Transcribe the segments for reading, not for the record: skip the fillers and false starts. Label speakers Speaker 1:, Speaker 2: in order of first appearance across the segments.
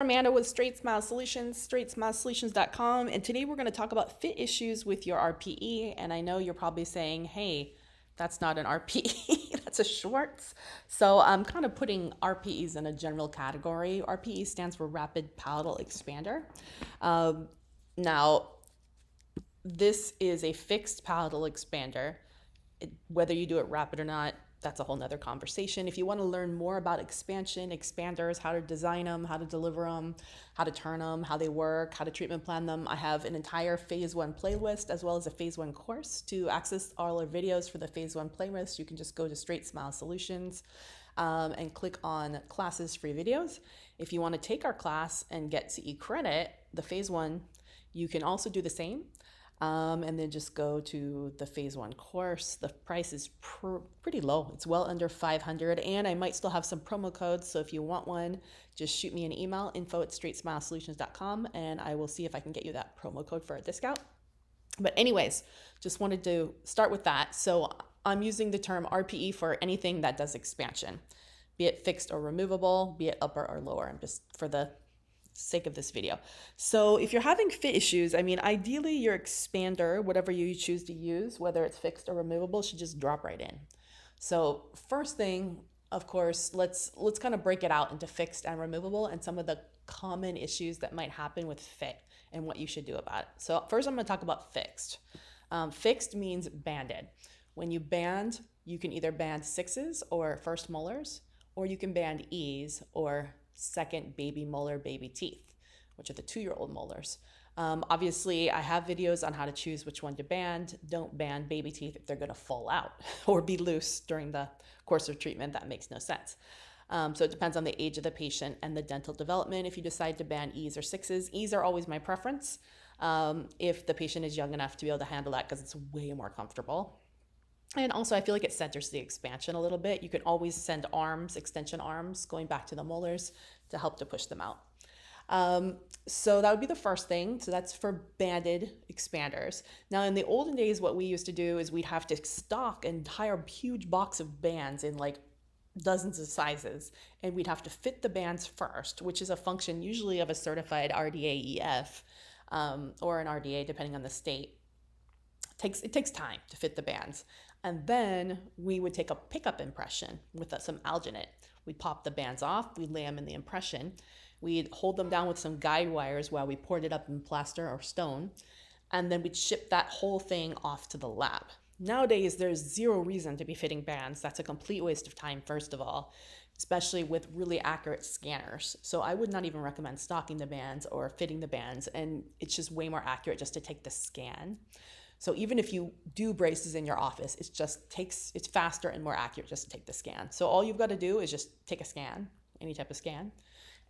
Speaker 1: Amanda with Straightsmile Solutions, straightsmilesolutions.com, and today we're going to talk about fit issues with your RPE. And I know you're probably saying, hey, that's not an RPE, that's a Schwartz. So I'm kind of putting RPEs in a general category. RPE stands for Rapid Palatal Expander. Now, this is a fixed palatal expander. Whether you do it rapid or not, that's a whole nother conversation. If you want to learn more about expansion, expanders, how to design them, how to deliver them, how to turn them, how they work, how to treatment plan them, I have an entire phase 1 playlist as well as a phase 1 course. To access all our videos for the phase 1 playlist, you can just go to Straightsmile Solutions and click on classes free videos. If you want to take our class and get CE credit, the phase 1, you can also do the same. And then just go to the phase 1 course. The price is pretty low. It's well under $500, and I might still have some promo codes. So if you want one, just shoot me an email, info@straightsmilesolutions.com, and I will see if I can get you that promo code for a discount. But anyways, just wanted to start with that. So I'm using the term RPE for anything that does expansion, be it fixed or removable, be it upper or lower. I'm just for the sake of this video. So if you're having fit issues, I mean, ideally your expander, whatever you choose to use, whether it's fixed or removable, should just drop right in. So first thing, of course, let's kind of break it out into fixed and removable and some of the common issues that might happen with fit and what you should do about it. So first I'm going to talk about fixed. Fixed means banded. When you band, you can either band 6s or first molars, or you can band E's or second baby molar, baby teeth, which are the 2-year-old molars. Obviously, I have videos on how to choose which one to band. Don't band baby teeth if they're going to fall out or be loose during the course of treatment. That makes no sense. So it depends on the age of the patient and the dental development. If you decide to band E's or 6s, E's are always my preference if the patient is young enough to be able to handle that, because it's way more comfortable. And also, I feel like it centers the expansion a little bit. You can always send arms, extension arms, going back to the molars to help to push them out. So that would be the first thing. So that's for banded expanders. Now, in the olden days, what we used to do is we'd have to stock an entire huge box of bands in like dozens of sizes, and we'd have to fit the bands first, which is a function usually of a certified RDA EF or an RDA, depending on the state. It takes time to fit the bands. And then we would take a pickup impression with some alginate. We'd pop the bands off, we'd lay them in the impression, we'd hold them down with some guide wires while we poured it up in plaster or stone, and then we'd ship that whole thing off to the lab. Nowadays, there's zero reason to be fitting bands. That's a complete waste of time, first of all, especially with really accurate scanners. So I would not even recommend stocking the bands or fitting the bands, and it's just way more accurate just to take the scan. So even if you do braces in your office, it's faster and more accurate just to take the scan. So all you've got to do is just take a scan, any type of scan,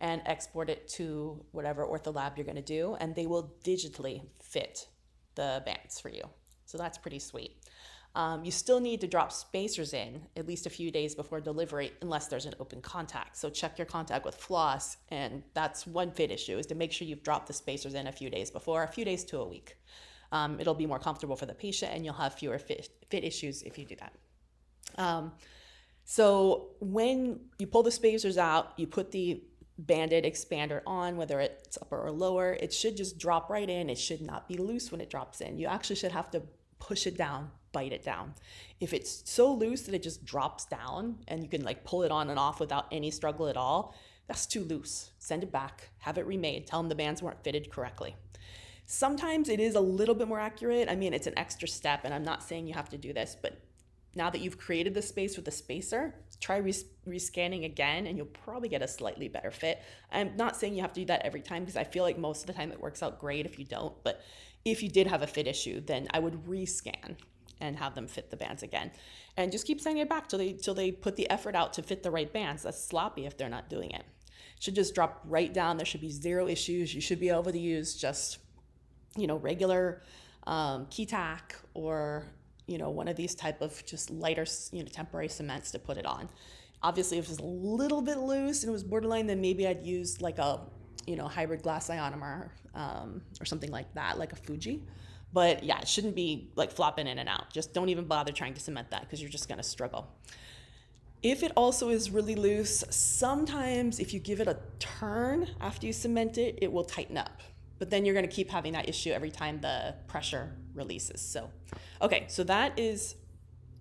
Speaker 1: and export it to whatever OrthoLab you're going to do, and they will digitally fit the bands for you. So that's pretty sweet. You still need to drop spacers in at least a few days before delivery unless there's an open contact. So check your contact with floss, and that's one fit issue, is to make sure you've dropped the spacers in a few days before, a few days to a week. It'll be more comfortable for the patient, and you'll have fewer fit issues if you do that. So when you pull the spacers out, you put the banded expander on, whether it's upper or lower, it should just drop right in. It should not be loose when it drops in. You actually should have to push it down, bite it down. If it's so loose that it just drops down and you can like pull it on and off without any struggle at all, that's too loose. Send it back, have it remade, tell them the bands weren't fitted correctly. Sometimes it is a little bit more accurate. I mean, it's an extra step, and I'm not saying you have to do this, but now that you've created the space with the spacer, try rescanning again, and you'll probably get a slightly better fit. I'm not saying you have to do that every time, because I feel like most of the time it works out great if you don't, but if you did have a fit issue, then I would rescan and have them fit the bands again. And just keep sending it back till they put the effort out to fit the right bands. That's sloppy if they're not doing it. It should just drop right down. There should be zero issues. You should be able to use just regular key tack or, one of these type of just lighter, temporary cements to put it on. Obviously, if it was a little bit loose and it was borderline, then maybe I'd use like a, hybrid glass ionomer or something like that, like a Fuji. But yeah, it shouldn't be like flopping in and out. Just don't even bother trying to cement that, because you're just going to struggle. If it also is really loose, sometimes if you give it a turn after you cement it, it will tighten up. But then you're going to keep having that issue every time the pressure releases. So, okay, so that is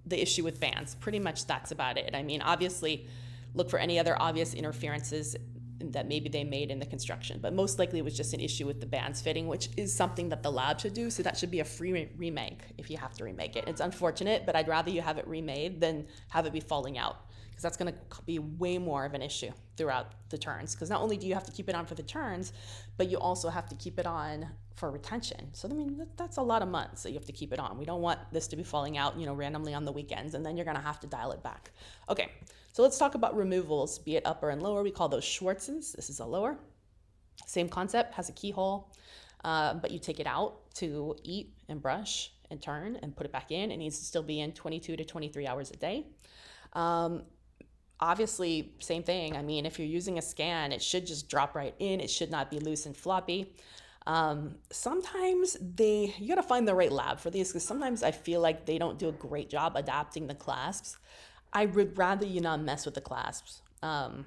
Speaker 1: the issue with bands. Pretty much that's about it. I mean, obviously, look for any other obvious interferences that maybe they made in the construction, but most likely it was just an issue with the bands fitting, which is something that the lab should do. So that should be a free remake if you have to remake it. It's unfortunate, but I'd rather you have it remade than have it be falling out, because that's going to be way more of an issue throughout the turns. Because not only do you have to keep it on for the turns, but you also have to keep it on for retention. So I mean, that's a lot of months that you have to keep it on. We don't want this to be falling out, randomly on the weekends, and then you're going to have to dial it back. Okay, so let's talk about removals, be it upper and lower. We call those Schwartzes. This is a lower. Same concept, has a keyhole, but you take it out to eat and brush and turn and put it back in. It needs to still be in 22 to 23 hours a day. Obviously, same thing. I mean, if you're using a scan, it should just drop right in. It should not be loose and floppy. Sometimes you gotta find the right lab for these, because sometimes I feel like they don't do a great job adapting the clasps. I would rather you not mess with the clasps. If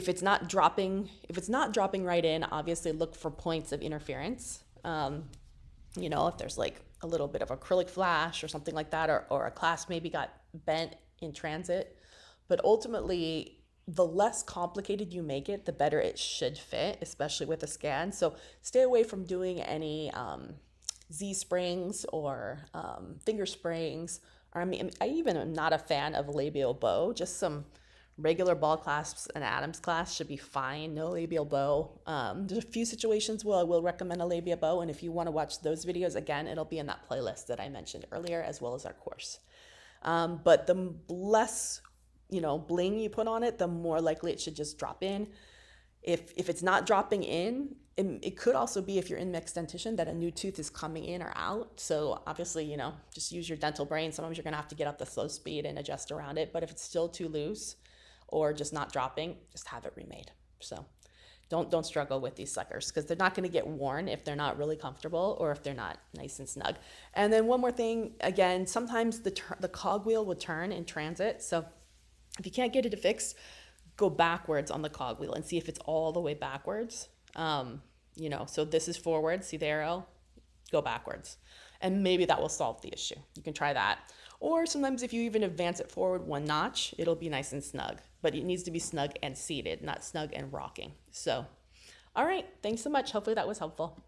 Speaker 1: it's not dropping right in, obviously look for points of interference. If there's like a little bit of acrylic flash or something like that, or a clasp maybe got bent in transit. But ultimately, the less complicated you make it, the better it should fit, especially with a scan. So stay away from doing any Z-springs or finger springs. Or I even am not a fan of labial bow. Just some regular ball clasps and Adams clasp should be fine. No labial bow. There's a few situations where I will recommend a labia bow, and if you want to watch those videos, again, it'll be in that playlist that I mentioned earlier, as well as our course. But the less bling you put on it, the more likely it should just drop in. If it's not dropping in, it could also be, if you're in mixed dentition, that a new tooth is coming in or out. So obviously, just use your dental brain. Sometimes you're gonna have to get up the slow speed and adjust around it. But if it's still too loose or just not dropping, just have it remade. So don't struggle with these suckers, because they're not gonna get worn if they're not really comfortable or if they're not nice and snug. And then one more thing, again, sometimes the cogwheel will turn in transit. So if you can't get it to fix, go backwards on the cogwheel and see if it's all the way backwards. So this is forward, see the arrow? Go backwards. And maybe that will solve the issue. You can try that. Or sometimes if you even advance it forward one notch, it'll be nice and snug. But it needs to be snug and seated, not snug and rocking. So, all right, thanks so much. Hopefully that was helpful.